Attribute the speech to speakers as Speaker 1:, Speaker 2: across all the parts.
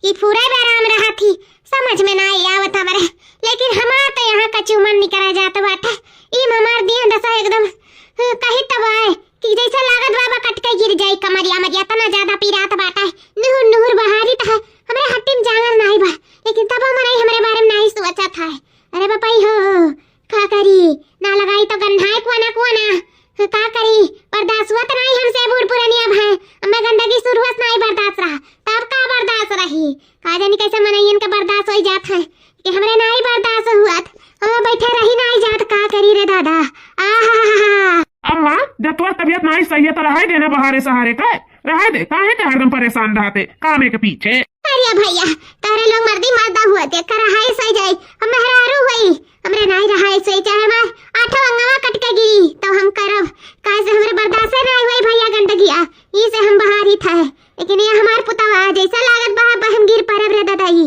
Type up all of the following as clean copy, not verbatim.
Speaker 1: कि पूरा आराम रहा थी, समझ में ना आवत हमारे। लेकिन हमार तो यहाँ कचू मन निकला जात बाटे। ई हमार दिया दशा एकदम कहीं तब आए कि जैसे लागत बाबा कट के गिर जाई कमरिया में, इतना ज्यादा पीरात बाटे। नुहुर नुहुर बहारी था हमरे हट्टी में जांगल नहीं बा, लेकिन तब हमारे बारे में नहीं सोचा था। अरे बापाई हो का करी ना लगाई तो गंधाई कोना का करी, बर्दाश्त हुआ तो नहीं हमसे बूढ़ पुरानिया भाई। हमें गंदगी शुरुआत नहीं बर्दाश्त रहा, तब का बर्दाश्त रही का जानी कैसे मनैयन का बर्दाश्त हो जात है कि हमरे नहीं बर्दाश्त हुआ। हम बैठे रही नहीं जात, का करी रे दादा।
Speaker 2: अम्मा जब तुम्हारी तबीयत नहीं सही है तो रह देना बहारे सहारे का रह दे, काहे ते हरदम परेशान रहते कामे के पीछे।
Speaker 1: अरे भैया तारे लोग मर्दी मर्दा हुआ थे कर रहा है सही जाए, हम मेहरारू हुई हमरे नहीं रहा है सही, चाहे मैं आठों अंगवा कट के गिरी तो हम करब काहे से हमरे बर्दाश्त नहीं हुई भैया गंदगिया, ई से हम बाहर ही था। लेकिन ये हमार पुतवा जैसा लागत बाहर हम गिर परब रे दादाई।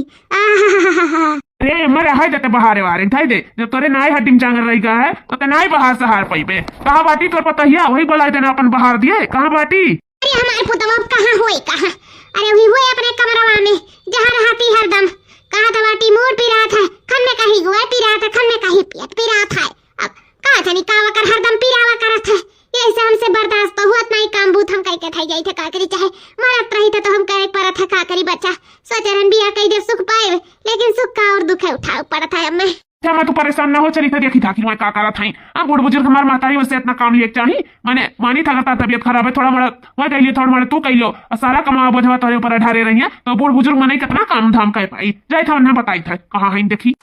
Speaker 2: अरे अम्मा रह जाते बहारे वारे थाई दे, जब तोरे नाई हड्डी में जांगर रही है तो ते नाई बहार सहार पईबे। कहां बाटी तोर पता हिया वही बोला देना अपन बहार दिए, कहां बाटी?
Speaker 1: अरे हमार पुतवा कहां होई कहां? अरे वही हुए अपने कमरवा में जहां रहती हरदम। कहां तो बाटी मोर पिरा था खन में कहीं गुआ पिरा था, खन में कहीं पियत पिरा था। अब कहां जानी कावा कर हरदम पिरावा करत है, ऐसे हमसे बर्दाश्त तो हुआ नहीं। काम बूथ हम कह के थाई जाई थे का करी, चाहे मरत रही थे तो हम कह परत है का करी। बच्चा सोचरन बिया कई दे सुख पाए, लेकिन सुख का और दुख है उठा पड़त है हमें।
Speaker 2: मैं तू परेशान ना हो, चली था देखी था कि मैं का करा था। अब बूढ़ बुजुर्ग हमार मातारी वैसे इतना काम लिए चाहिए मैंने मानी था करता तबियत खराब है थोड़ा मोड़ा वह कह लिए थोड़ा मोड़ा तू कह लो सारा कमा बोझवा तोरे ऊपर ढारे रही है तो बूढ़ बुजुर्ग मैंने कितना काम धाम कह पाई जाए था उन्हें बताई था कहाँ है देखी।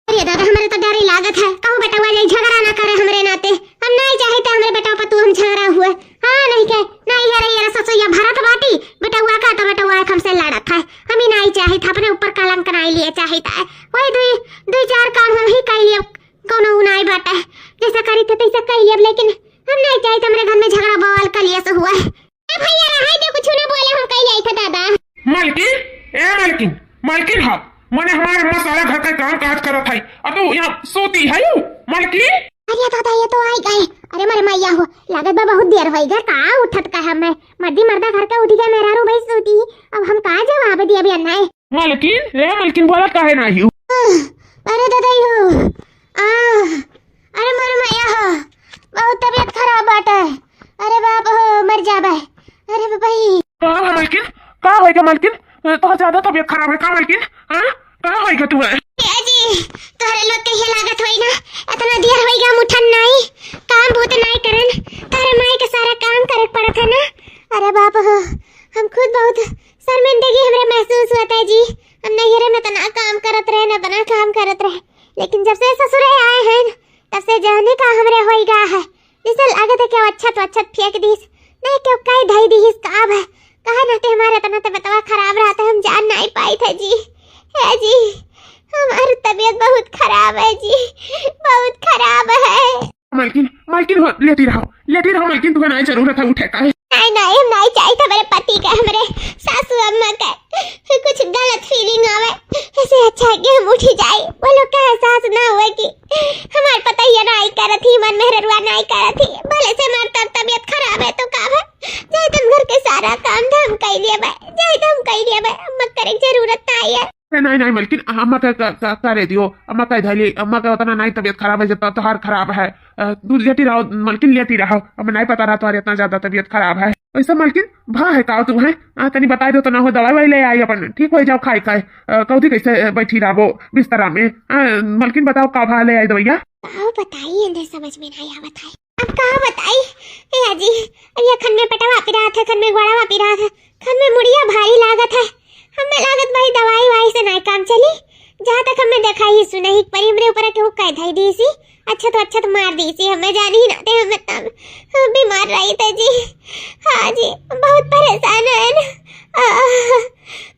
Speaker 1: अरे दादा हमारे तो डर ही लागत है, कहूँ बेटा वाले झगड़ा ना करे हमरे नाते। हम नहीं चाहते हमरे बेटा पर तू हम झगड़ा हुए। हाँ नहीं के नहीं है रे ससुया भरत बाटी बेटा हुआ का तो बेटा हुआ हमसे लड़त है। हम ही नहीं चाहते अपने ऊपर कलंक नहीं लिए चाहता है। वही दो चार काम हम ही कर लिए कोनो नहीं बाटा है जैसा करी थे तैसा कर लिए, लेकिन हम नहीं चाहते हमरे घर में झगड़ा बवाल कर लिए से हुआ है। भैया रहा दे कुछ ना बोले हम कह लिए थे दादा।
Speaker 2: मालकिन ए मालकिन मालकिन हाँ मैंने हमारे माँ सारा घर का काम काज करा था अब तो यहाँ सोती है यू मालकिन।
Speaker 1: अरे दादा ये तो आई गए। अरे मारे मैया हो लागत बा बहुत देर होई गए, का उठत का है मैं मर्दी मर्दा घर का उठ गया मेरा रू भाई सोती। अब हम का जवाब दिया भी अन्ना है
Speaker 2: मालकिन रे मालकिन बोला काहे नहीं।
Speaker 1: अरे दादा यो अरे मारे मैया हो बहुत तबीयत खराब बाटे। अरे बाप हो मर जाबे। अरे भाई
Speaker 2: हाँ मालकिन का होएगा मालकिन तो ज्यादा तबीयत खराब है का मालकिन? हाँ का होएगा तू है
Speaker 1: जी तोहरे लोग कहिए लागत होई ना इतना देर होई गया मुठन नहीं काम भूत नहीं करन तारे माई के सारा काम करे पड़त है ना। अरे बाप हो हम खुद बहुत शर्मिंदगी हमरे महसूस होता है जी। हम नहीं में तना काम करत रहे ना तना काम करत रहे, लेकिन जब से ससुरे आए हैं तब से जाने का हमरे होई गया है। जैसे लागत है कि अच्छा तो अच्छा फेंक दीस नहीं क्यों काई धई दीस का है कहा ना ते हमारा तना तो बतावा खराब रहा था हम जान नहीं पाई था जी। है जी हमारी तबीयत बहुत खराब है जी, बहुत खराब है।
Speaker 2: मालकिन मालकिन लेती रहो मालकिन तुम्हें नहीं जरूरत है उठे का
Speaker 1: नहीं हम नहीं चाहिए मेरे पति का हमरे सासू अम्मा का कुछ गलत फीलिंग आवे ऐसे अच्छा है कि हम उठ जाए वो लोग का एहसास ना हुए कि हमारे पता ही नहीं कर थी मन मेहरुआ नहीं कर थी भले से हमारी तबीयत खराब है तो का है जाए तुम घर के सारा काम धाम कर लिया भाई जाए तुम कर लिया भाई अम्मा करे जरूरत नहीं है।
Speaker 2: नहीं मालकिन अम्मा का करे दियो अम्मा का धैली अम्मा का उतना नहीं तबीयत खराब है जितना तोहार खराब है तू लेती रहो मालकिन लेती रहो। अब नहीं पता रहा तुम्हारी इतना ज्यादा तबीयत खराब है वैसा मालकिन भा है का तुम है तनी बता दो तो ना हो दवाई वाई ले आई अपन ठीक हो जाओ खाए कौदी कैसे बैठी रहो बिस्तरा में मालकिन बताओ का भा ले आई दवाइया
Speaker 1: बताइए अंदर समझ में नहीं आ बताइए अब कहाँ बताई जी। अब ये खन में पटा वापी रहा था खन में घोड़ा वापी रहा था खन में मुड़िया भारी लागत है हमें लागत भाई दवाई वाई से नहीं काम चली। जहाँ तक हमें देखा ही सुना ही परी हमरे ऊपर के वो कह दी दी सी अच्छा तो मार दी सी हमें जान ही ना थे हमें तब बीमार रही थे जी। हाँ जी बहुत परेशान है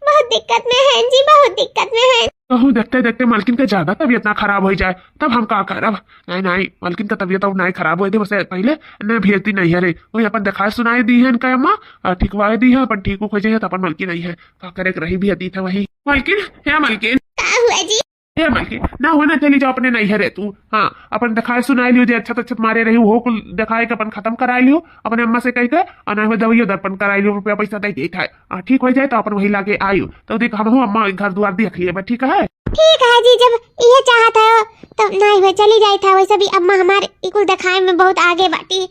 Speaker 1: बहुत दिक्कत में है जी बहुत दिक्कत में है।
Speaker 2: कहूँ देखते देखते मालकिन का ज्यादा तबीयत ना खराब हो जाए तब हम का करब। नहीं मालकिन का तबीयत अब नहीं खराब हो थे वैसे पहले न भेजती नहीं है रे वही अपन दिखा सुनाई दी है इनका अम्मा ठीकवाई दी है अपन ठीक हो जाए तो अपन मालकिन नहीं है का करे रही भी हती था वही मालकिन है मालकिन
Speaker 1: क्या हुआ जी।
Speaker 2: ए मालकिन ना होना चली जाओ अपने नहीं है तू। हाँ अपन दिखाए सुनाई लियो जे अच्छा अच्छा मारे रही हो कुल दिखाए के अपन खत्म कराए लियो अपने अम्मा से कह के और ना दवाइयो दर्पण कराए लियो रुपया पैसा दे दे है ठीक हो जाए तो अपन वही लागे आयु तो देख हम अम्मा घर द्वार देख लिए ठीक है।
Speaker 1: ठीक है जी, जब ये चाहत है तो नहीं हुए चली जाई था। वैसे भी अम्मा हमारे इकुल दिखाए में बहुत आगे बाटी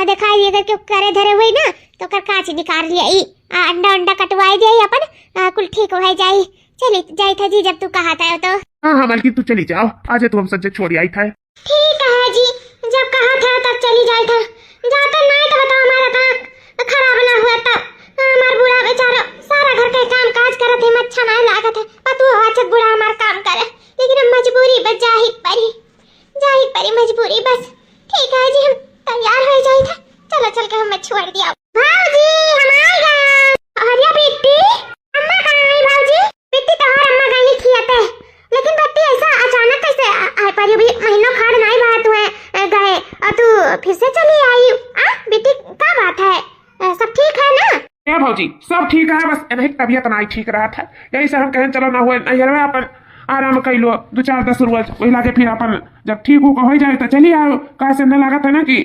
Speaker 1: दिखाई अगर क्यों करे धरे हुई ना तो कर काच निकाल लिया अंडा अंडा कटवाई जाई अपन कुल ठीक हो जाई। चली जाई था जी जब तू कहा था तो।
Speaker 2: हाँ मालकिन तू चली जाओ आज तू हम सज्जे छोड़ी आई था।
Speaker 1: ठीक है जी, जब कहा था तब चली जाई था। जाता नहीं तो बताओ हमारा था खराब ना हुआ था। हमार बूढ़ा बेचारा सारा घर के काम काज करत है अच्छा नहीं लागत है पतू अच्छा बूढ़ा हमार काम करे लेकिन हम मजबूरी बस जाही परी मजबूरी बस। ठीक है जी, हम तैयार हो जाई था। चलो चल के हम छोड़ दिया। भाऊजी हम आ गए। अरे बेटी अम्मा कहां है भाऊजी? बेटी तोहर अम्मा गई खियाते लेकिन बेटी ऐसा अचानक कैसे आ परी? अभी महीनों खड़ नहीं बात हुए गए और तू फिर से चली आई। बेटी क्या बात है? सब ठीक है ना?
Speaker 2: ए भौजी सब ठीक है बस इन्हें तबियत नहीं ठीक रहा था यही से हम कहें चलो ना हुए नहीं में अपन आराम कर लो 2-4-10 रोज वही लागे फिर अपन जब ठीक हो जाए तो चली आओ। कैसे न लागत है ना कि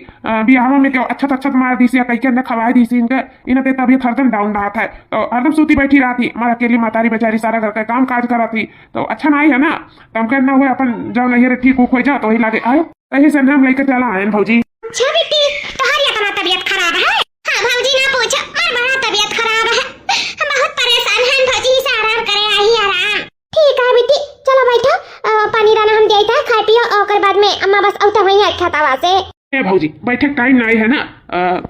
Speaker 2: बियाह में क्यों अच्छा मार दी या कहीं न खवाई दी इनके इन्हें तबियत हरदम डाउन रहा था तो हरदम सूती बैठी रहा थी हमारा अकेली मातारी बेचारी सारा घर का काम काज करा थी तो अच्छा नहीं है ना। तो हम कहना हुए अपन जब नहीं ठीक हो जाओ तो वही लागे आयो यही से हम लेकर चला आए भौजी।
Speaker 1: अच्छा बेटी तुम्हारी इतना तबीयत खराब है? हाँ भौजी ना पूछो मेरी बड़ा तबीयत खराब है हम बहुत परेशान हैं भौजी से आराम करे आई आराम। ठीक है बेटी चलो बैठो पानी दाना हम देता है खा पियो और बाद में अम्मा बस औता वही अच्छा तवा से।
Speaker 2: ए भौजी बैठे टाइम नहीं है ना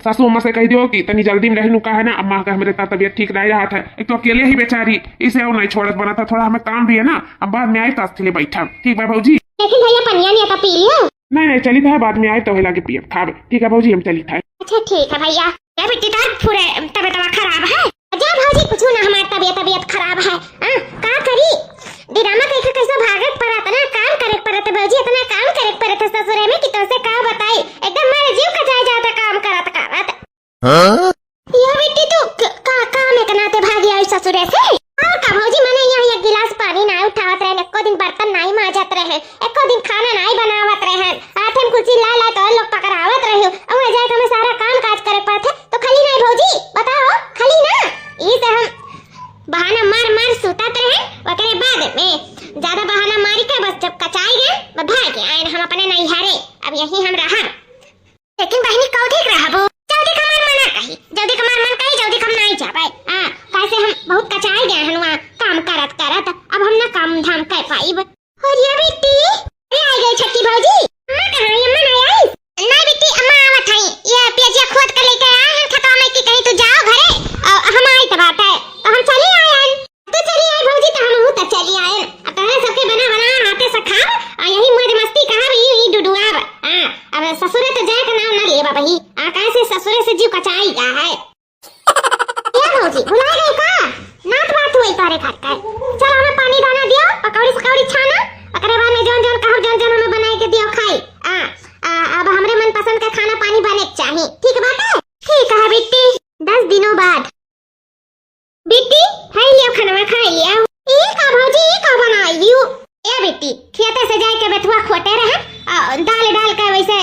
Speaker 2: सासू अम्मा से कह दियो कि तनी जल्दी में रहनु का है ना अम्मा का मेरे तबियत ठीक नहीं रहा था एक तो अकेले ही बेचारी इसे और नहीं छोड़त बना था थोड़ा हमें काम भी है ना अब बाद में आए तो अस्थिले बैठा ठीक है भौजी।
Speaker 1: लेकिन भैया पनिया नहीं आता पी लियो?
Speaker 2: नहीं चली था बाद में आए तो लगे पिए खावे ठीक है भौजी हम चली था।
Speaker 1: अच्छा ठीक है भैया। क्या बेटी तार पूरे तबीयत खराब है? जा भौजी कुछ ना हमारी तबीयत खराब है का करी दिरामा कैसे भागत पड़त ना काम करे पड़त भौजी इतना काम करे पड़त ससुरे में कि तो से का बताई एकदम मेरे जीव का जाए जाता काम करत हां ये बेटी तू का काम में कनाते भागी आई ससुरे से और का भौजी मैंने यहाँ एक गिलास पानी ना उठावत रहे एको दिन बर्तन नहीं माजत रहे एको दिन खाना नहीं बनावत रहे हाथ में कुर्सी ला तो लोग पकड़ावत रहे और जाए तो मैं सारा काम काज करे पड़त तो खाली नहीं भौजी बताओ खाली ना ये तो हम बहाना मार सुतात रहे वकरे बाद में ज्यादा बहाना मारी का बस जब कचाई गए भाग गए आए हम अपने नहीं हारे अब यही हम रहा लेकिन बहनी कौ ठीक रहबो जल्दी कमार मना कही जल्दी कमार मन कही जल्दी कम नहीं जा पाए कैसे हम बहुत कचाई गए हनुआ काम करत अब हम ना काम धाम कर पाई। और ये बेटी ये आ गई छक्की भौजी अम्मा कहां है? अम्मा नहीं आई? नहीं बेटी अम्मा आवत है ये पियाजिया खोद कर लेके आए हैं थका में कि कहीं तो जाओ घरे हम आई तो बात है तो हम चली आए तो चली आए भौजी तो हम तो चली आए अब तोरे सबके बना हाथे से खाब और यही मौज मस्ती कहां ई डुडुआब अब ससुरे तो जाए का नाम ना लेबा बही कैसे ससुरे से जीव कचाई जा है क्या भौजी भुला गए का नात बात हुई तारे घर का चल हमें पानी दाना दियो पकौड़ी छाना ओकरे बाद में जोन जोन हमें बनाए के दियो खाई अब हमरे मन पसंद का खाना पानी बने चाहिए ठीक बात है? ठीक है बेटी 10 दिनों बाद बेटी खाई लियो खाना खाई लियो ये का भौजी ये का बनाई लियो ए बेटी खेते से जाए के बेथुआ खोटे रहे दाल डाल के वैसे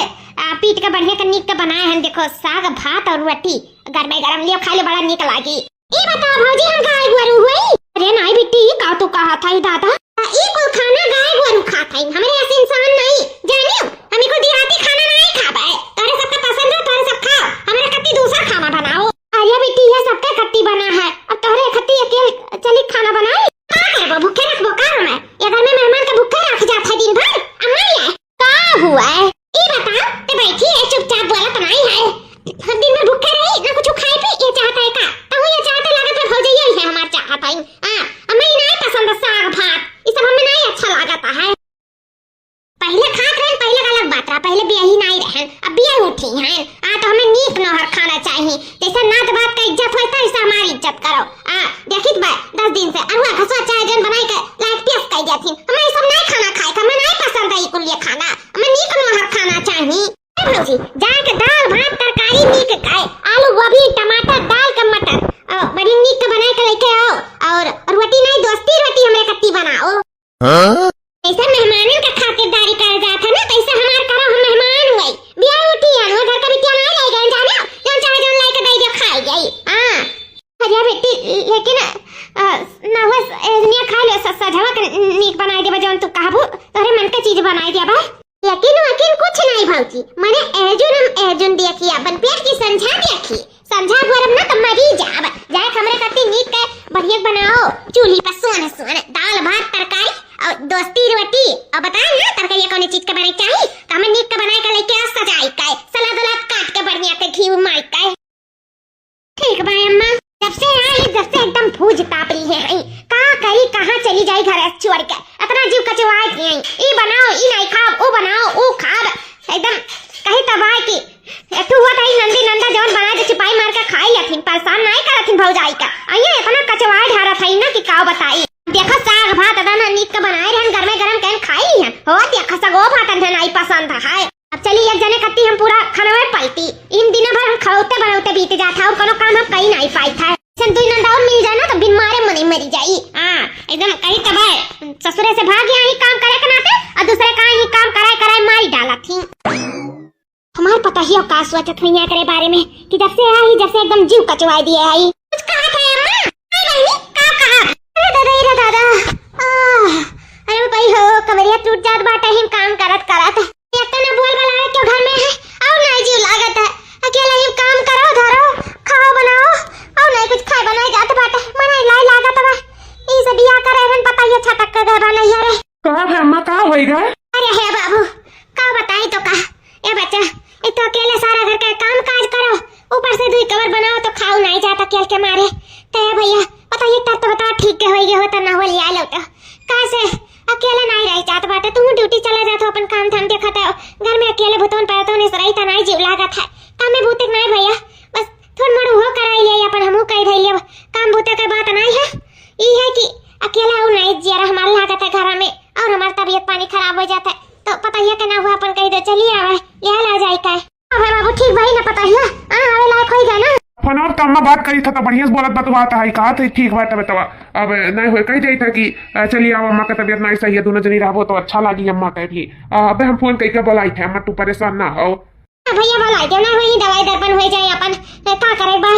Speaker 1: पीट के बढ़िया के नीक के बनाए हैं देखो साग भात और रोटी गरम लियो खाई ले बड़ा नीक लागी। ये बताओ भौजी हम गाय गोरू हुई? अरे नहीं बेटी का तो कहा था दादा ये को खाना गाय गोरू खाता है हमरे ऐसे इंसान नहीं जानियो हमें को देहाती खाना नहीं खाबा है तारे सबका पसंद है तारे सब खाओ हमारे कत्ती दूसरा खाना बनाओ। अरे बेटी ये सबका कत्ती बना है अब तोरे कत्ती अकेले चली खाना बनाए का करबो भूखे रखबो का मैं ये घर में मेहमान का भूखे रख जात है दिन भर अम्मा ये का हुआ है ये बता ते बैठी है चुपचाप बोलत नहीं है दिन में भूखे रही ना कुछ खाए पी ये चाहता है का तो ये चाहते लागत में भौजी यही है हमार चाहत है हमें नहीं पसंद साग भात ये सब हमें नहीं अच्छा लागता है। पहले खात रहे पहले का अलग बात रहा पहले बियाही नहीं रहे अब बियाह उठी हैं तो हमें नीक नहर खाना चाहिए जैसे नात बात का इज्जत होता है ऐसा हमारी इज्जत करो देखित बा 10 दिन से अरुआ खसवा चाय जन बनाई के लाइक पियस कह जाथिन हमें ये सब नहीं खाना खाए हमें नहीं पसंद है कुल ये खाना हमें नीक नहर खाना चाहिए। भौजी जाके दाल भात तरकारी नीक खाए आलू गोभी टमाटर दाल का मटर बड़ी नीक के बना के लेके आओ और रोटी नहीं दोस्ती रोटी हमें कत्ती बनाओ ऐसे ना हुआ एजनिया खा ले सजवा के नीक बनाई देबा जौन तू कहबो तोरे मन के चीज बनाई देबा यकीन कुछ नहीं भौजी माने एजुन देखी अपन पेट की समझा देखी समझा भरम ना त मरी जाब जाए हमरे कति नीक के बढ़िया बनाओ चूल्ही पर सोन दाल भात तरकारी और दोस्ती रोटी और बता ना तरकारी कौन चीज के बने चाहिए त हम नीक के बनाए के लेके आ सजाई के सलाद उलाद काट के बढ़िया के घी मार के ठीक बा अम्मा जब से एकदम भूज तापरी है का करी कहां चली जाई घर छोड़ के इतना जीव कचवाए थी ई बनाओ ई नहीं खाओ ओ बनाओ ओ खाब एकदम कहीं तबाह की तू हुआ कहीं नंदा जौन बनाए तो चिपाई मार के खाई लथिन परेशान नहीं करथिन भौजाई का आइए इतना कचवाए ढारा थई ना कि का बताई देखो साग भात दाना नीक के बनाए रहन गरम कहीं खाई है हो देखो सगो भात नहीं पसंद है अब चलिए एक जने कत्ती हम पूरा खाना में पलटी इन दिनों भर हम खड़ोते बीत जाता और कोनो काम हम कहीं नहीं पाई था सन दुई नंदा और मिल जाए ना तो बिन मारे मनी मरी जाई हां एकदम कहीं तबाह ससुरे से भाग गया ही काम करे के नाते और दूसरे का ही काम कराए मारी डाला थी हमार पता ही का सोचत हुई करे बारे में कि जब से एकदम जीव कचवाई दिए आई कुछ कहा था अम्मा आई बहनी का कहा अरे दादा अरे भाई हो कमरिया टूट जात बाटे ही काम करत इतना बोल बलावे क्यों घर में है और नहीं जीव लागत है अकेला ही काम करो धरो खाओ बनाओ और नहीं कुछ खाए बनाए जात बाटे मने लाई लागत बा ई से बियाह करे हन पता ये छटक के घर नहीं रे
Speaker 2: का है अम्मा का होएगा
Speaker 1: अरे हे बाबू का बताई तो का ए बच्चा ए तो अकेले सारा घर का काम काज करो ऊपर से दुई कवर बनाओ तो खाओ नहीं जाता केल के मारे ते भैया पता ये तो बता ठीक के होई हो तो ना हो लिया लो तो कैसे अकेले नहीं रह जात बाटे तू ड्यूटी चला जात हो अपन काम धाम देखत है घर में अकेले भूतों पैरतों ने सराई त नहीं जीव लागत है काम में भूतिक नहीं भैया बस थोड़ मोड़ हो कराई ले अपन हमहु कह धइले काम भूते के बात नहीं है ई है कि अकेला हो नहीं जरा हमारे लागत है घर में और हमारी तबीयत पानी खराब हो जाता है तो पता ही के ना हुआ अपन कह दे चलिए आवे ले ला जाए का अबे बाबू ठीक भाई ना पता ही आवे लायक होई गया ना
Speaker 2: फोन और तम्मा बात करी था तो बढ़िया से बोलत बात है कहा तो ठीक बात है तवा अब नहीं होए कही जाई था कि चलिए अब अम्मा का तबीयत नहीं सही है दोनों जनी रहबो तो अच्छा लागी अम्मा के भी अबे हम फोन कई के बोलाई थे अम्मा तू परेशान ना हो
Speaker 1: भैया बोलाई दे ना होई दवाई दर्पण हो जाए अपन का करे बा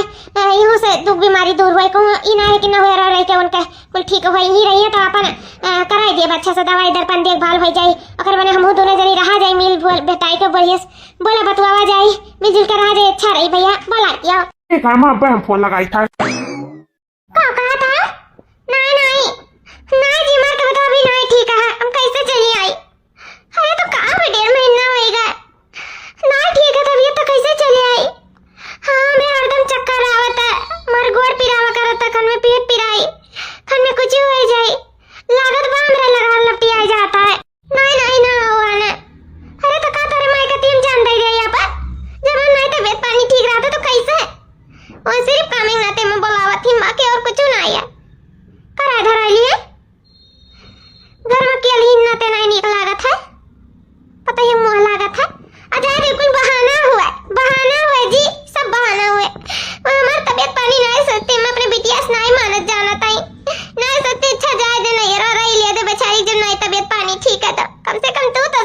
Speaker 1: इहो से दुख बीमारी दूर होए को ई ना है कि ना हो रह के उनके कुल ठीक होई ही रही है तो अपन कराई दे अच्छा से दवाई दर्पण देखभाल हो जाए अगर मैंने हमहु दोनों जनी रहा जाए मिल बेटाई के बढ़िया बोला बतवावा जाए मिलजुल कर रहा जाए अच्छा रही भैया बोला दिया
Speaker 2: एक अम्मा अब हम फोन लगाई था
Speaker 1: का कहा था नहीं जी मार का तो अभी नहीं ठीक है हम कैसे चली आई अरे तो कहां में 1.5 महीना होएगा नहीं ठीक है तबीयत तो कैसे चली आई हां मैं हरदम चक्कर आवत है मर गोड़ पिरावा करत है कन में पेट पिराई कन में कुछ हो जाए लागत बा हमरा लगा लपटी आ जाता है नहीं ना हुआ ना अरे तो का तेरे माई का टीम जान दे रही है पर जब नहीं तबीयत पानी ठीक रहता तो कैसे और सिर्फ कामिंग नाते में बोलावत थी मां के और कुछ ना आया करा धरा लिए घर में केल ही नाते नहीं निक लागत है पता ही मुंह लागत है अजय बिल्कुल बहाना हुआ जी सब बहाना हुए हमार तबीयत पानी नहीं सकते मैं अपने बिटिया से नहीं मानत जाना ताई नहीं सकते अच्छा जाए दे नहीं रही ले दे बेचारी जब नहीं तबीयत पानी ठीक है तो कम से कम तू तो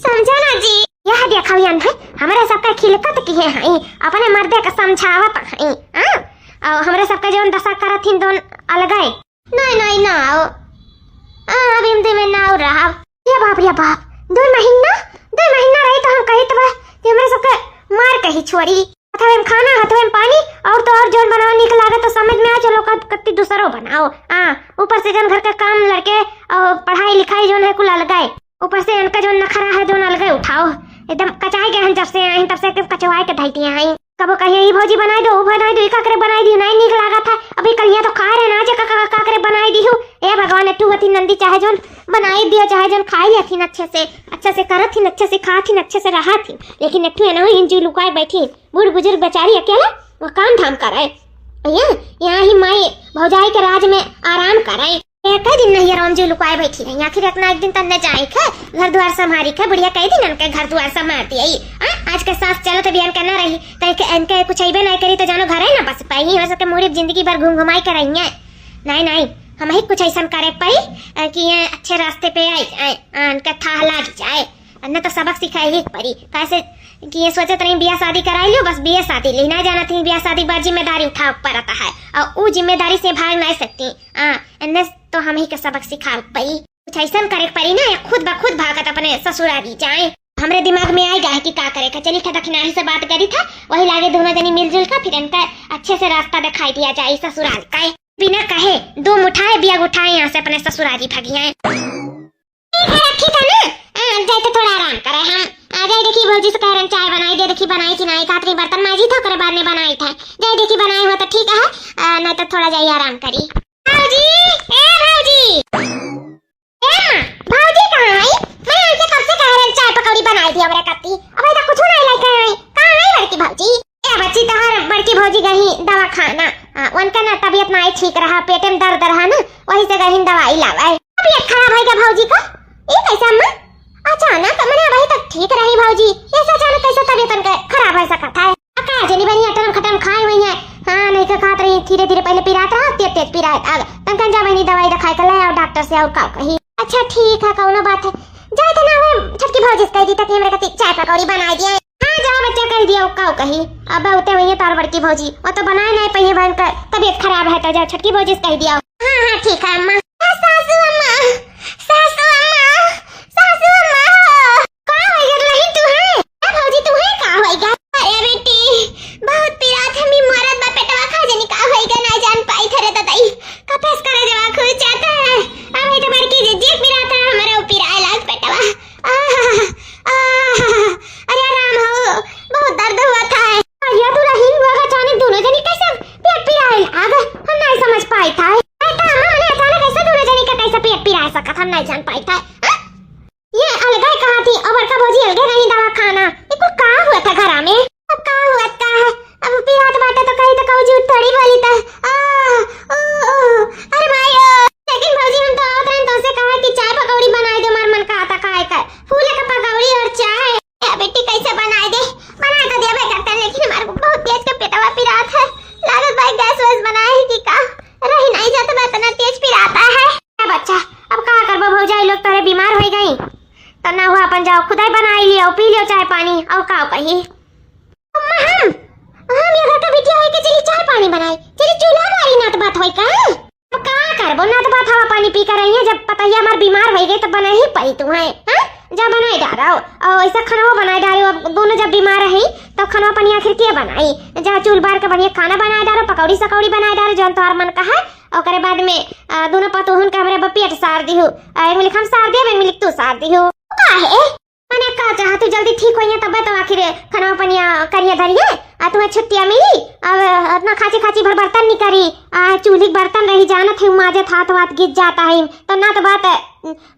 Speaker 1: समझो ना जी यह देखो यान है हमारे सबका खिलकत की है अपने मर्दे का समझावत है और हमारे सबका जोन दशा करथिन दोन अलगाए नहीं ना आओ अभी हम में ना रहा ये बाप 2 महीना रही तो हम कही तो हमारे सबके मार कही छोड़ी अथवा हम खाना अथवा हम पानी और तो और जोन बनाओ निक लागत तो समझ में आ चलो कत्ती दूसरो बनाओ ऊपर से जन घर का काम लड़के और पढ़ाई लिखाई जोन है कुल अलगाए ऊपर से इनका जो नखरा है जोन अलगाए उठाओ एकदम कचाई गए जब से आए तब से कचवाए के धैती आई कबो कहिए ई भौजी बनाई दो का करे बनाई दी नहीं निक लागा था अभी कलिया तो खा रहे ना जे का करे बनाई दी हूं ए भगवान तू हती नंदी चाहे जोन बनाई दिया चाहे जोन खाई लेथिन अच्छे से करत थी अच्छे से खा थी अच्छे से रहा थी लेकिन एक है ना इंजू लुकाए बैठी बूढ़ बुजुर्ग बेचारी अकेला वो काम धाम कराए यहाँ ही माई भौजाई के राज में आराम कराए एक दिन नहीं आराम जो लुकाए बैठी रही आखिर अपना एक दिन तन्ने जाए खे घर द्वार संभारी खे बढ़िया कई दिन उनके घर द्वार संभालती आई आज के साथ चलो तो बियान करना रही तो इनके कुछ अइबे नहीं करी तो जानो घर ही ना बस पाई हो सके मुड़ी जिंदगी भर घूम घुमाई कर रही है नहीं हम ही कुछ ऐसा करे पाई कि अच्छे रास्ते पे आई उनका था लग जाए न तो सबक सिखाई ही पड़ी कैसे कि ये सोचे नहीं बिया शादी कराई लियो, बस बिया शादी ली ना जाना थी, बिया शादी बाद जिम्मेदारी उठा पड़ता है और वो जिम्मेदारी से भाग नहीं सकती। इन्हें तो हम ही के सबक सिखा पाई, कुछ ऐसा करे पड़ी ना, या खुद ब खुद भागत अपने ससुराली जाए। हमरे दिमाग में आएगा है कि क्या करे का, चली था दक्षिणारी से बात करी था, वही लागे दोनों जनी मिलजुल कर फिर इनका अच्छे से रास्ता दिखाई दिया जाए ससुराल का, बिना कहे दो मुठाए बिया उठाए यहाँ से अपने ससुराली भागी आए। ठीक है ना, जाए तो थोड़ा आराम करे हम। जाए देखी भौजी से कह रहे चाय बनाई दे, देखी बनाई कि नहीं, कातरी बर्तन माजी था करे बाद में बनाई था, जाए देखी बनाई हो तो ठीक है, नहीं तो थोड़ा जाइए आराम करी। भौजी ए भौजी, भौजी कहाँ आई? मैं ऐसे कब से कह रहे चाय पकौड़ी बनाई थी हमरे कत्ती, अब तो कुछ नहीं लेके आई, कहाँ आई बड़की भौजी? ए बच्ची तो हर बड़की भौजी गई दवा खाना, उनका ना तबीयत नहीं ठीक रहा, पेट में दर्द रहा ना, वही से गई दवाई लावा। तबीयत खराब है क्या भौजी का? ये कैसा अम्मा? अचानक मैंने अभी तक ठीक रही भौजी, ये अचानक कैसे तबीयत खराब हो सकता है? का जनी बनी अटरम खटम खाए हुई है, हाँ नहीं तो खात रही, धीरे धीरे पहले पिरात रहा, तेज तेज पिरात आग तंकन जा बनी दवाई रखाई कर ले और डॉक्टर से और का कही। अच्छा ठीक है, कौनो बात है, जाए तो ना वो छटकी भौजी से कह दी तक हमरे कति चाय पकौड़ी बना दिया। हाँ जाओ बच्चा कह दिया का कही, अब उते हुई है तार बड़की भौजी, वो तो बनाए नहीं पहिए बहन का तबीयत खराब है तो जाओ छटकी भौजी से कह दिया। हाँ हाँ ठीक है अम्मा। सासू अम्मा, सासू अम्मा, सासू अम्मा का होइगा नहीं तू है? ए भौजी तू है का होइगा? अरे बेटी बहुत पिरात हमी मरद बा पेटवा खा जनी का होइगा ना जान पाई थरे तई कपेस करे जवा खुल जाता है। अब तो बड़की जी पिरात है हमारे ऊपर इलाज पेटवा। अरे राम हो बहुत दर्द हुआ था। या तू रही हुआ अचानक दोनों जनी कैसे पेट पिराए आग हम नहीं समझ पाई था। मैंने अचानक कैसे दोनों जनी का कैसे पेट पिराए सकत हम नहीं जान पाई था। ये अलगा कहाँ थी और बड़का भौजी अलगे नहीं दवा खाना, ये कुछ कहाँ हुआ था घरा में? अब कहाँ हुआ था है? अब पिरात बाटे तो कहीं तो कहूँ झूठ थोड़ी बोली था। अरे भाई लेकिन भौजी हम तो आवत रहे तो से कहा कि चाय पकौड़ी बनाई दो, मार मन का आता खाए का फूले का पकौड़ी और चाय। ए बेटी कैसे बनाई दे? बनाए तो देबे करते लेकिन हमारे को बहुत तेज का पेटवा पिरात है, लागत भाई गैस वैस बनाए कि का रही नहीं जाता मैं इतना तेज पिराता है। बच्चा अब का करबो भौजाई लोग तोरे बीमार हो गई तो ना हुआ अपन जाओ खुदाई बनाई लियो पी लियो चाय पानी और का कही। अम्मा हम ये घर का बिटिया होई के चली चाय पानी बनाई, चली चूल्हा बारी ना तो बात होई का? अब का करबो ना तो बात हवा पानी पी कर रही है, जब पता ही हमार बीमार हो गई तो बना ही पड़ी तू है। हां जा बनाई डालो और ऐसा खाना बनाई डालो, अब दोनों जब बीमार रही तो खाना पानी आखिर के बनाई, जा चूल्हा बार के बढ़िया खाना बनाई डालो, पकौड़ी सकौड़ी बनाई डालो जौन तोहर मन का है। और बाद में दोनों पतोहन के हमरे पेट सार दी हो, एक मिलिक हम सार दे एक मिलिक तू सार दी हो। का है मैंने कहा चाह तू जल्दी ठीक होइए तब तो आखिर खाना पनिया करिए धरिए आ तुम्हें छुट्टियां मिली, अब अपना खाची खाची भर बर्तन नहीं करी, चूल्ही बर्तन रही जाना थे माजे था तो बात गिर जाता है तो ना तो बात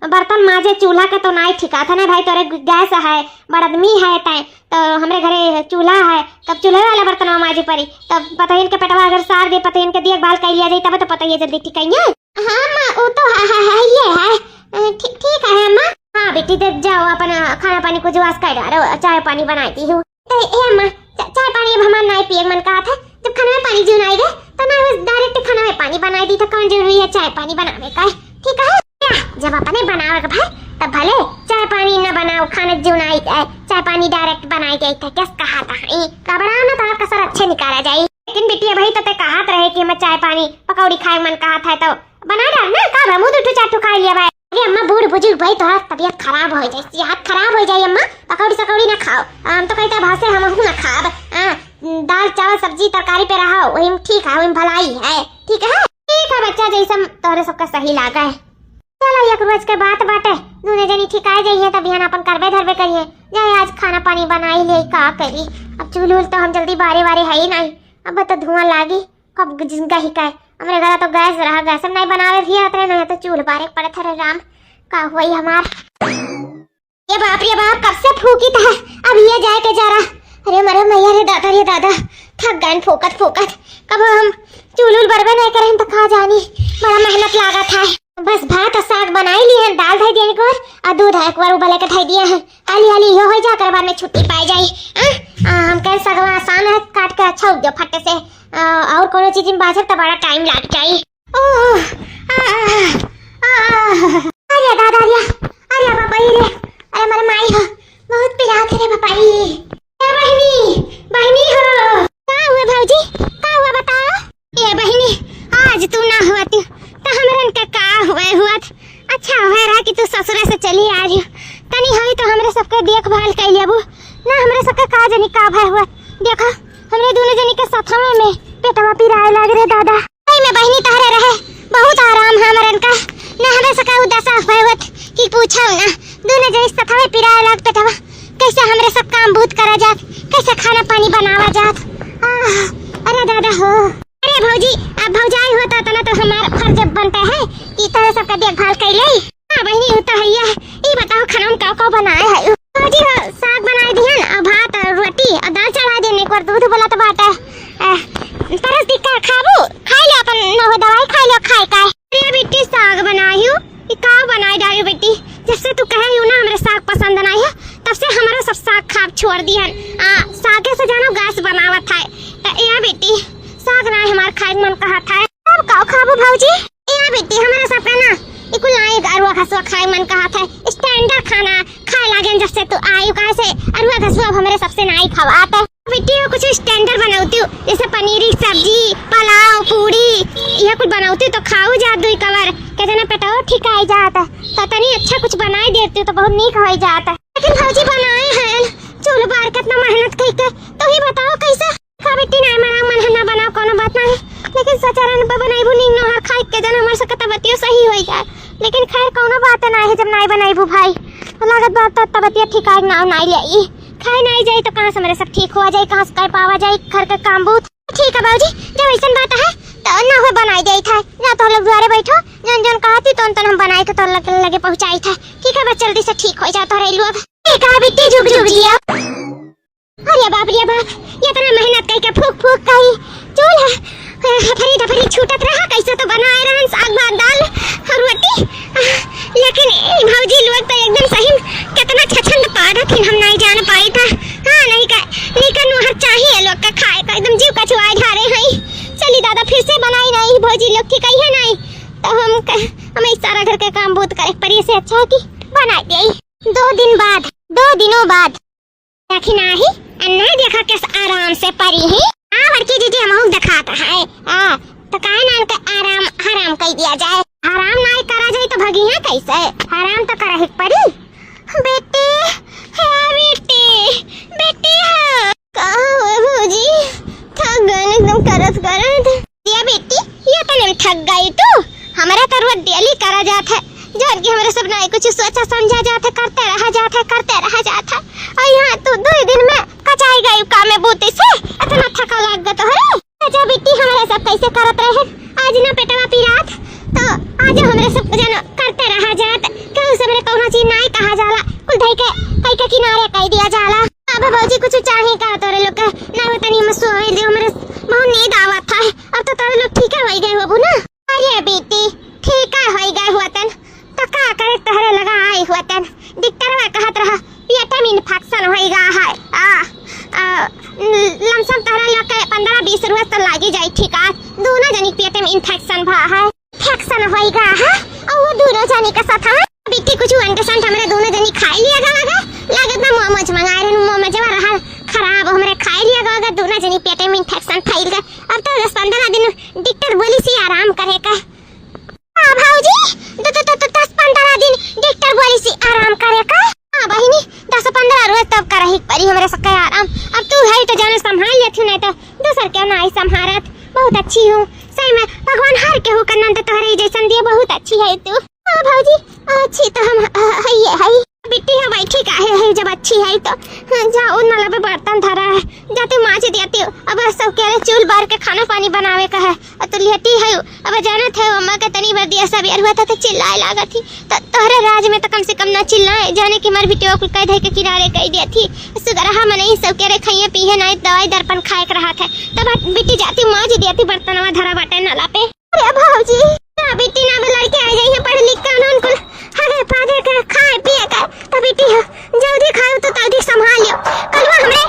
Speaker 1: बर्तन माजे चूल्हा के तो नहीं ठिका था ना भाई, तोरे गैस है बड़ आदमी है तय तो हमरे घरे चूल्हा है तब चूल्हे वाला बर्तन माजे पड़ी तब पतयन के पेटवा अगर सार दे पतयन के देखभाल कर लिया जाए तब तो पता ये जल्दी ठीक है। हाँ वो तो है ये है ठीक है अम्मा। हाँ बेटी दे जाओ अपन खाना पानी को जुआस कर डालो, चाय पानी बनाती हूँ। ए अम्मा चाय पानी अब हमारा नहीं पिए मन कहा था, जब खाना में पानी जुनाई गए तो ना डायरेक्ट खाना में पानी बनाई दी तो कौन जरूरी है चाय पानी बनाने का? ठीक है जब अपने बनाओगे भाई तब भले चाय पानी न बनाओ, खाना जुनाई चाय पानी डायरेक्ट बनाई गई था क्या कहा था घबराओ ना तो आपका सर अच्छे निकाला जाए। लेकिन बेटी भाई तो कहा रहे कि मैं चाय पानी पकौड़ी खाए मन कहा था तो बना डाल ना का मुँह उठू चाटू खा लिया भाई। अरे अम्मा बूढ़ बुजुर्ग भाई थोड़ा तबीयत खराब हो जाए, सेहत खराब हो जाए अम्मा, पकौड़ी सकौड़ी ना खाओ, हम तो कहते भाषे हम ना खाब, दाल चावल सब्जी तरकारी पे रहो वही ठीक है, वही भलाई है। ठीक है बच्चा जैसा तोरे सबका सही लागा है। चलो एक रोज के बात बाटे दूने जनी ठिकाए जाइए तब बिहान अपन करबे धरबे करिए, जाए आज खाना पानी बनाई ले का करी। अब चूल्हा तो हम जल्दी बारे बारे है ही नहीं, अब तो धुआं लागी कब गही का हमरे घर तो गैस रहा, गैस नहीं बनावे भी आते नहीं तो चूल्हा बारे पड़े थे राम का हुई हमार। ये बाप कब से फूकी था अब ये जाए के जा रहा। अरे मरे मैया रे दादा थक गए फोकत कब हम चूल्हा बरबे नहीं करें तो खा जानी, बड़ा मेहनत लागा था। बस भात और साग बनाई ली है, दाल धई दिए और दूध है एक बार उबाले के धई दिया है, हाली यो हो जा कर बाद में छुट्टी पाई जाई। हम कह सगवा आसान है काट के अच्छा उग फटे से, और कोनो चीज में बाजर तो बड़ा टाइम लग जाई। अरे दादा अरे बाबा रे, अरे मेरे माई हो बहुत पिरात रे बाबाई। रहे बहुत आराम है हमरन का ना हमें सका उदासा होवत कि पूछो ना दोनों जैसे सथवे पिराए लाग पेटवा कैसे हमरे सब काम भूत करा जात कैसे खाना पानी बनावा जात अरे दादा हो अरे भौजी अब भौजाई होता तो ना तो हमारा फर्ज बनता है कि तरह सबका देखभाल कर ले। हां बहनी होता है ये बताओ खाना में का बनाए है भौजी हो साग बनाए दिहन और भात और रोटी और दाल चढ़ा देने को दूध बोला तो बाटा तरस दिक्का खाबू खाई लो अपन न हो दवाई खाई लो खाए का अरे बेटी साग बनाइयो ई का बनाए डाली बेटी जब से तू कहे यू ना हमरे साग पसंद नहीं है तब से हमारा सब साग खाब छोड़ दिहन सागे से जानो गैस बनावत है त ए बेटी साग ना हमार खाए मन कहा था अब का खाबू भौजी ए बेटी हमारा सब ना इकुल नाई अरुआ घसवा खाए मन कहा था स्टैंडर्ड खाना खाए लागे जब से तू आयु कहा से अरुआ घसवा हमारे सबसे नाई खवाता बेटी कुछ स्टैंडर्ड बनाती हूँ जैसे पनीर की सब्जी पुलाव पूरी यह कुछ बनाती तो खाओ जा दुई कवर कहते ना पेटाओ ठीक आई जाता तो तनी अच्छा कुछ बनाई देती तो बहुत नीक हो जाता लेकिन भौजी बनाए हैं चूल्हे बार कितना मेहनत करके तो ही बताओ कैसे का बेटी ना मना मन है ना बनाओ कोनो बात नहीं लेकिन सचारन पे बनाईबू नी नो हर खाई के जन हमर से तबतियो सही हो जाए लेकिन खैर कोनो बात ना है जब नहीं बनाईबू भाई लागत बात तबतिया ठीक आई ना नहीं ले खाए नहीं जाए तो कहाँ से मेरे सब ठीक हो जाए कहाँ से कर पावा जाए घर का काम बहुत ठीक है बाबूजी जब ऐसा बात है तो ना हो बनाई जाए था ना तो लोग द्वारे बैठो जन जन कहती तो हम बनाए तो लगे पहुंचाई था ठीक है बस जल्दी से ठीक हो जाता रही लोग ठीक है बेटी झुक झुक जिया अरे बाप ये इतना मेहनत करके फूक फूक कही चूल हफरी डफरी छूटत रहा कैसे तो बनाए रहन साग भात दाल और रोटी लेकिन भौजी लोग तो एकदम सही कितना छछंद पाड़त हम नहीं जान पाई था हां नहीं का नुहर चाहिए लोग का खाए का एकदम जीव कछुआए ढारे हैं चली दादा फिर से बनाई नहीं भौजी लोग की कही है नहीं तो हम इस सारा घर के काम बहुत करे पर ये से अच्छा है कि बना दे 2 दिनों बाद देखी नहीं अन्ना देखा किस आराम से परी है बड़की जीजी हम दिखाता है तो काहे ना का आराम हराम कह दिया जाए हराम नहीं करा जाए तो भगी है कैसे हराम तो करा ही पड़ी बेटी है बेटी है कहाँ हो भौजी थक गए एकदम करत ये बेटी ये तो नहीं थक गई तू हमारा तो रोज डेली करा जाता है जान के हमारे सब नहीं कुछ सोचा समझा जाता करते रहा जाता और यहाँ तो 2 दिन में कचाई गई काम में बूते से इतना थका लग गया तो है अच्छा बेटी हमारे सब कैसे करत रहे आज ना पेटवा पिरात तो आज हमारे सब जन करते रहा जात क्यों सबरे कोनो चीज नहीं कहा जाला कुल धई के कई के किनारे कह दिया जाला अब भौजी कुछ चाहिए का तोरे लोग ना तनी में सोए दे हमारे बहुत नींद आवत था अब तो तोरे लोग ठीक है गए होबू ना अरे बेटी ठीक है हो गए हुआतन तो का करे तहरे लगा आई हुआतन डॉक्टरवा कहत रहा पेट में इन्फेक्शन होएगा है लमसम तहरा लोग के 15-20 रोज तो लागी जाई ठीक है दोनों जनी पेट में इन्फेक्शन भा है इन्फेक्शन होएगा है और वो दोनों जनी के साथ है बेटी कुछ अंडरस्टैंड हमरे दोनों जनी खाई लिया लगा लागत ना मोमोज मंगाए रहे मोमोज जब रहा खराब हमरे खाई लिया लगा दोनों जनी पेट में इन्फेक्शन फैल गए अब तो 10-15 दिन डॉक्टर बोली सी आराम करे का भौजी 10-15 दिन डॉक्टर बोली सी आराम करे का बहिनी 10-15 रोज तब कर ही परी हमरे सके आराम अब तू है तो जाने संभाल लेथु नहीं तो दूसर क्या नहीं संभारत बहुत अच्छी हूँ सही में भगवान हर के हो करना तो तोहरे जैसन दिए बहुत अच्छी है तू भौजी अच्छी तो हम है बेटी है बैठी काहे है जब अच्छी है तो जाओ नल पे बर्तन धरा है जाते मांझ देती हो अब सब के चूल बार के खाना पानी बनावे का है और तू लेटी है अब जाना थे अम्मा के तनी भर दिया सब यार हुआ था तो चिल्लाए लगा थी तो तोहरे राज में तो कम से कम ना चिल्लाए जाने की मर बिटिया को कह दे के किनारे कह दिया थी सुगरहा में नहीं सब के खाइए पिए नहीं दवाई दर्पण खाए के रहा था तब बेटी जाती मांझ देती बर्तनवा धरा बाटे नला पे अरे भौजी बेटी ना भी लड़के आ जाइए पढ़ लिख के उनको हरे पादे के खाए पिए का तो बेटी जल्दी खाओ तो जल्दी संभालियो कलवा हमरे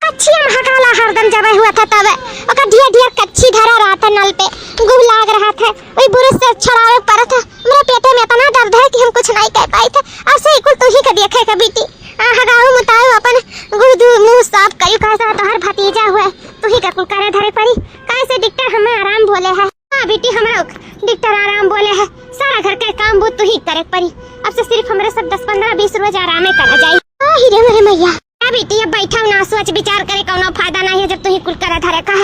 Speaker 1: कच्ची महकाला हरदम जब हुआ था तब ओका ढिया ढिया कच्ची धरा रहा था नल पे गुब लाग रहा था वही बुरुस से छड़ावे पड़ा था मेरे पेटे में इतना दर्द है कि हम कुछ नहीं कह पाए थे ऐसे ही कुल तू ही का देखे का बेटी हगाऊ मुताओ अपन गुद मुंह साफ करी कैसा तो हर भतीजा हुआ तू ही का कुल करे धरे पड़ी कैसे डॉक्टर हमें आराम बोले है बेटी हमरा डॉक्टर आराम बोले है सारा घर का काम वो तू ही करे पड़ी अब से सिर्फ हमरे सब 10-15-20 रोज आराम करा जाए हीरे मेरे मैया बेटी अब बैठा ना सोच विचार करे कोनो फायदा नहीं है जब तू ही कुल करे धरे का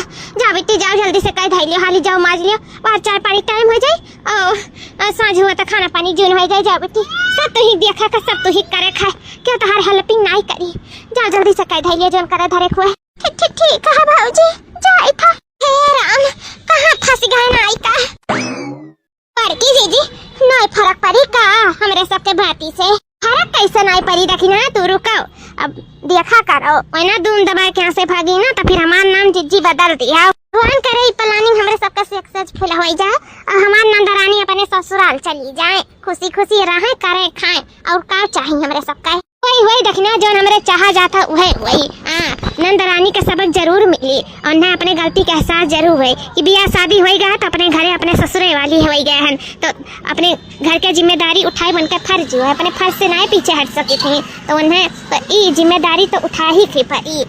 Speaker 1: जा बेटी जाओ जल्दी से कह लियो, हाली जाओ माज लियो, बाहर चाय पानी टाइम हो जाए और सांझ हुआ तो खाना पानी जून हो जाए। जाओ बेटी, सब तो ही देखा का, सब तो ही करे खाए, क्यों तो हर हेल्पिंग नहीं करी। जाओ जल्दी से कह धैलिए जोन करे धरे खुए। ठीक कहा भाऊजी, जाए था। हे राम, कहाँ फंस गए नाई का। पड़की जीजी, नहीं फर्क पड़ी का हमरे सबके भाती से? फर्क कैसे नहीं पड़ी, देखी ना तू रुको, अब देखा करो। वही ना दून दबा के यहाँ से भागी ना तो फिर हमार नाम जिज्जी बदल दिया। भगवान करे प्लानिंग हमरे सबका सक्सेसफुल हो जाए और हमार नंदरानी अपने ससुराल चली जाए, खुशी खुशी रहे, करे खाए, और का चाहिए हमरे सबका। वही देखना जो हमरे चाहा जाता वही नंदरानी का सबक जरूर मिली और न अपने गलती का एहसास जरूर हुए कि बियाह शादी हो गया तो अपने घरे अपने ससुरे वाली हो गए हैं, तो अपने घर के जिम्मेदारी उठाए बनकर फर्ज हुआ, अपने फर्ज से नहीं पीछे हट सकी थी, तो उन्हें तो ये जिम्मेदारी तो उठा ही थी पड़ी।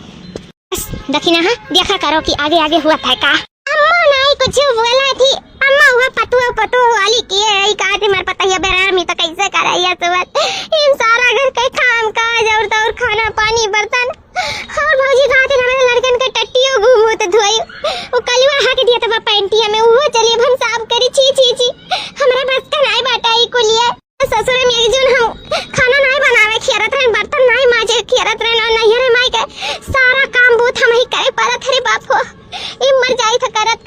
Speaker 1: देखी ना, देखा करो कि आगे आगे हुआ था का। अम्मा नहीं कुछ बोला थी, अम्मा हुआ पतू वाली की है, का तुम्हारे पता है बेरामी तो कैसे कराइए तो इन सारा घर के काम काज और खाना पानी बर्तन और भौजी खाते हमारे लड़कन के टट्टियों घूम होते धोई, वो कलवा हक दिया था पेंटिया में, वो चलिए हम साफ करी, छी हमरा बस का नहीं बाटाई को लिए। ससुर में एक जन हम खाना नहीं बनावे खियारत रहे, बर्तन नहीं माजे खियारत रहे, नहीं रे माई के सारा काम बहुत हम ही करे परत हरे बाप हो, ई मर जाई था करत।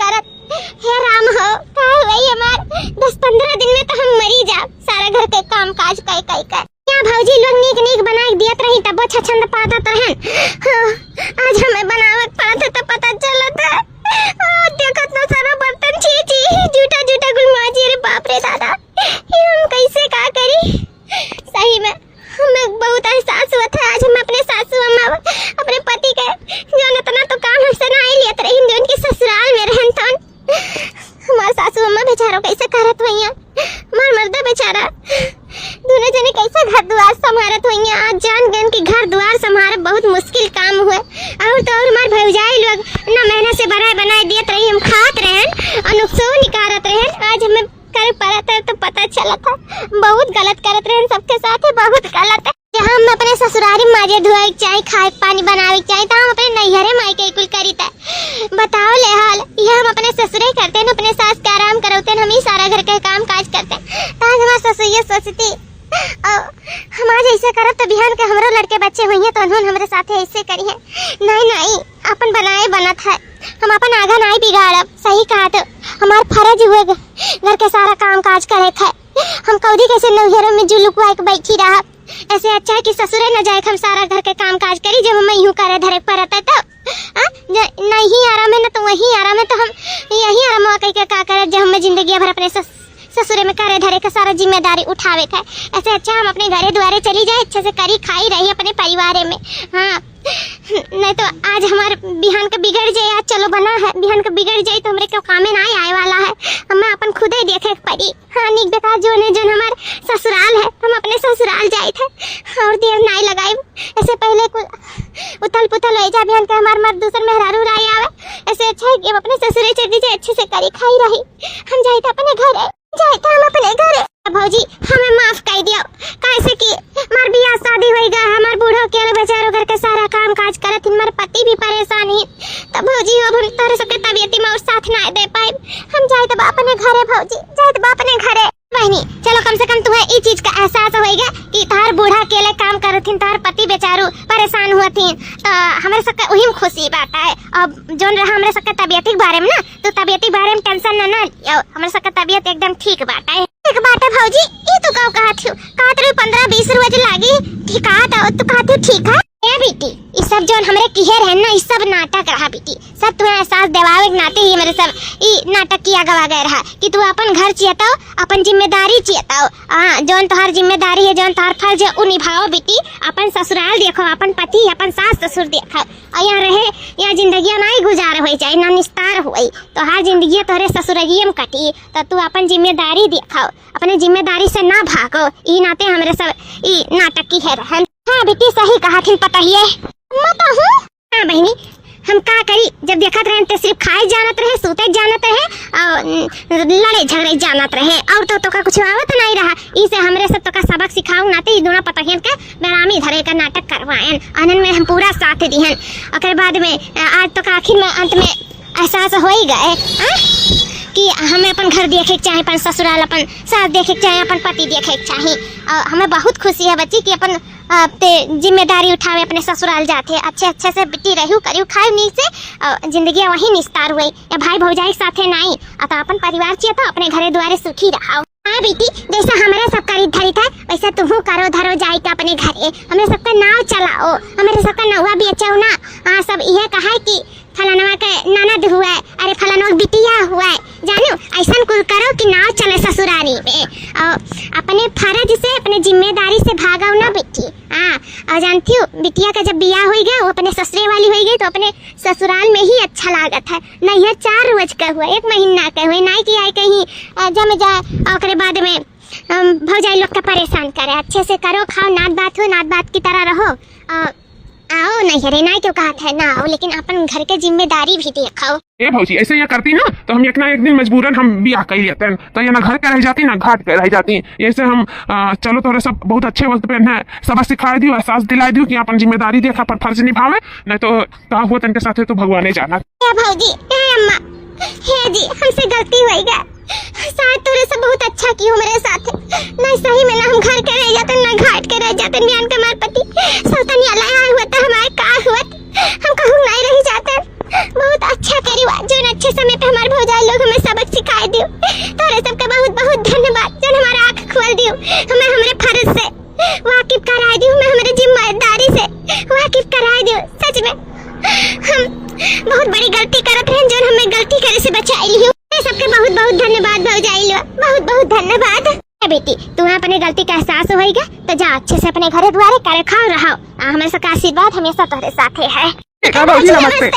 Speaker 1: हे राम हो, का वही हमार 10-15 दिन में तो हम मरी जा, सारा घर के काम काज कई कर। क्या भौजी लोग नीक बनाई दियत रही तब वो छछंद पादत रहन, आज हमें बनावत पाते तो पता चलत है। देखत ना सारा बर्तन छी झूठा गुलमाजी, रे बाप रे दादा, ये हम कैसे का करी। सही में हमें बहुत एहसास हुआ था आज हम अपने सासू अम्मा अपने पति के जो इतना तो काम हमसे नहीं लियत रही, जो उनके ससुराल में रहन तन हमारे सासू अम्मा बेचारों कैसे करत हुई, मार मर्दा बेचारा दोनों जने कैसे घर द्वार संभारत हुई। आज जान गन की घर द्वार संभार बहुत मुश्किल काम हुआ, और तो और हमारे भौजाई लोग ना मेहनत से बनाए दियत रही, हम खात रहन और नुकसान निकारत रहन, आज हमें कर परत है तो पता चला था बहुत गलत करत रहन, सबके साथ बहुत गलत है। जहाँ हम अपने ससुरारी माजे धोए चाहे खाए पानी बनावे चाहे तो हम अपने नैहरे मायके कुल करी था। बताओ ले हाल, ये हम अपने ससुरे करते हैं, अपने सास के आराम करते हैं, हम ही सारा घर के काम काज करते हैं। आज हमारे ससुर ये सोचती हम आज ऐसे करब तो बिहान के हमरो लड़के बच्चे हुई हैं तो उन्होंने हमारे साथ ऐसे करी है। नहीं अपन बनाए बनत है, हम अपन आगा नहीं बिगाड़ब। सही कहा, तो हमारा फर्ज हुए घर के सारा काम काज करे थे, हम कौदी कैसे नैहरों में जुलुकवा के बैठी रहा, ऐसे अच्छा है कि ससुरे न जाए, हम सारा घर के काम काज करी, जब हम यूं करे धरे परत है तो नहीं आराम है ना तो वही आराम है, तो हम यही आराम कह के का करे जब हमें जिंदगी भर अपने ससुरे में करे धरे का सारा जिम्मेदारी उठावे था। ऐसे अच्छा हम अपने घरे द्वारे चली जाए, अच्छे से करी खाई रही अपने परिवार में। हाँ, नहीं तो आज हमारे बिहान का बिगड़ जाए, आज चलो बना है, बिहान का बिगड़ जाए तो हमारे क्यों कामे ना आए वाला है, हमें अपन खुद ही देखे पड़ी। हाँ, निक बेकार जो हमारे ससुराल है, हम अपने ससुराल जाए थे और देर नहीं लगाई, ऐसे पहले उथल पुथल हो जाए बिहान के हमारे मर्द दूसर मेहरारू राय आवे, ऐसे अच्छा है कि अपने ससुरे चली जाए, अच्छे से करी खाई रही, हम जाए थे अपने घरे, हम अपने घरे। भौजी हमें माफ कर दियो, कैसे कि हमार बियाह शादी हो गया, हमार बूढ़ो के बेचारो घर के सारा काम काज करत, हमारे पति भी परेशान ही, तब भौजी अब हम तोरे सबके तबियत में और साथ ना दे पाए, हम जाए तो अपने घरे। भौजी जाए तो अपने घरे बहनी, चलो कम से कम तुम्हें इस चीज का एहसास होएगा कि तार बूढ़ा अकेले काम करथिन, तार पति बेचारू परेशान हुआथिन, तो हमारे सबका वही में खुशी बात है। अब जोन रहा हमारे सबका तबियत के बारे में ना, तो तबियत के बारे में टेंशन ना हमारे सबका तबियत एकदम ठीक बात है। एक बात है भौजी, ये तो कहा थी 15-20 रोज लागी ठीक है, तो कहती ठीक है बेटी, ये सब जो हमारे किहे रहे ना, ये सब नाटक रहा बेटी, सब तुम्हें एहसास दिलावे के नाते ही मेरे सब ये नाटक किया गवा गया रहा कि तू अपन घर चियताओ, अपन जिम्मेदारी चियताओ। हाँ, जोन तोहार जिम्मेदारी है, जोन तोहार फर्ज है, वो निभाओ बेटी, अपन ससुराल देखो, अपन पति अपन सास ससुर देखो, और यहाँ रहे, यहाँ जिंदगी नहीं गुजार हो जाए ना निस्तार हुई, तो हर जिंदगी तोहरे ससुरालिये में कटी, तो तू अपन जिम्मेदारी देखो, अपने जिम्मेदारी से ना भागो, ये नाते हमारे सब ये नाटक की है रहन। हाँ बेटी सही कहा थी, पता ही है मत हूँ। हाँ बहनी, हम का करी, जब देखत रहे तो सिर्फ खाए जानत रहे, सूते जानत रहे और लड़े झगड़े जानत रहे, और तो का कुछ आवत नहीं रहा। इसे हमरे सब तो का सबक सिखाऊ नाते ही दोनों पतहियन के बेरामी धरे का नाटक करवाएन, आनंद में हम पूरा साथ दिहन। और बाद में आज तो का आखिर में अंत में एहसास हो ही गए हाँ? कि हमें अपन घर देखे के चाहे, अपन ससुराल, अपन सास देखे के चाहे, अपन पति देखे के चाहे। हमें बहुत खुशी है बच्ची कि अपन जिम्मेदारी उठावे, अपने ससुराल जाते अच्छे अच्छे से बिटी रहू करू खाए नी से जिंदगी वही निस्तार हुई या भाई भौजाई के साथे नहीं। अतः अपन परिवार चाहिए तो अपने घरे द्वारे सुखी रहो। हाँ बेटी, जैसा हमारे सब करी धरी था वैसा तुम करो धरो जाए के अपने घरे, हमें सबका नाव चलाओ, हमारे सबका नौवा भी अच्छा हो ना। हाँ सब यह कहा है कि फलानवा का ननद हुआ है, अरे फलानवा का बिटिया हुआ है, जानो ऐसा कुल करो कि नाव चले ससुरारी में। और अपने फर्ज से अपने जिम्मेदारी से भागाओ ना बेटी। हाँ और जानती हो बिटिया का जब बियाह हो गया वो अपने ससुरे वाली हो गई तो अपने ससुराल में ही अच्छा लागत है। नहीं है 4 रोज का हुआ, 1 महीना का हुआ, नहीं कि आए कहीं जम जाए और बाद में भौजाई लोग का परेशान करे। अच्छे से करो, खाओ, नात बात हो, नात बात की तरह रहो। आओ नहीं रे नहीं क्यों कहा था ना आओ, लेकिन अपन घर के जिम्मेदारी भी देखो।
Speaker 2: ए भौजी ऐसे ये करती ना तो हम एक ना एक दिन मजबूरन हम ब्याह कर लेते हैं, तो ये ना घर के रह जाती ना घाट के रह जाती। ऐसे हम चलो तोरे सब बहुत अच्छे वक्त पे है सबक सिखा दियो, एहसास दिला दियो कि अपन जिम्मेदारी देखा पर फर्ज निभावे, नहीं तो कहा हुआ तनके साथे तो भगवान जाना।
Speaker 1: भौजी अम्मा हे जी हमसे गलती हो गया, शायद तोरे से बहुत अच्छा की हो मेरे साथ। नहीं सही में ना हम घर के रह जाते ना घाट के रह जाते, बयान के मार पति सौतनी अलाया हुआ था हमारे का हुआ हम कहूँ नहीं रह जाते। बहुत अच्छा करी जो अच्छे समय पे हमारे भौजाई लोग हमें सबक सिखाए दियो। तोरे सबका बहुत बहुत धन्यवाद जो हमारा आँख खोल दियो, हमें हमारे फर्ज से वाकिफ कराए दियो, हमें हमारे जिम्मेदारी से वाकिफ कराए दियो। सच में हम बहुत बड़ी गलती करत हैं जो हमें गलती करे से बचाई लियो। सबके बहुत बहुत धन्यवाद भौजाई लो, बहुत बहुत धन्यवाद। बेटी तुम्हें अपने गलती का एहसास होएगा तो जा अच्छे से अपने घर द्वारे करे खाओ रहो। हमें सबका आशीर्वाद हमेशा तुम्हारे साथ है।
Speaker 2: नमस्ते।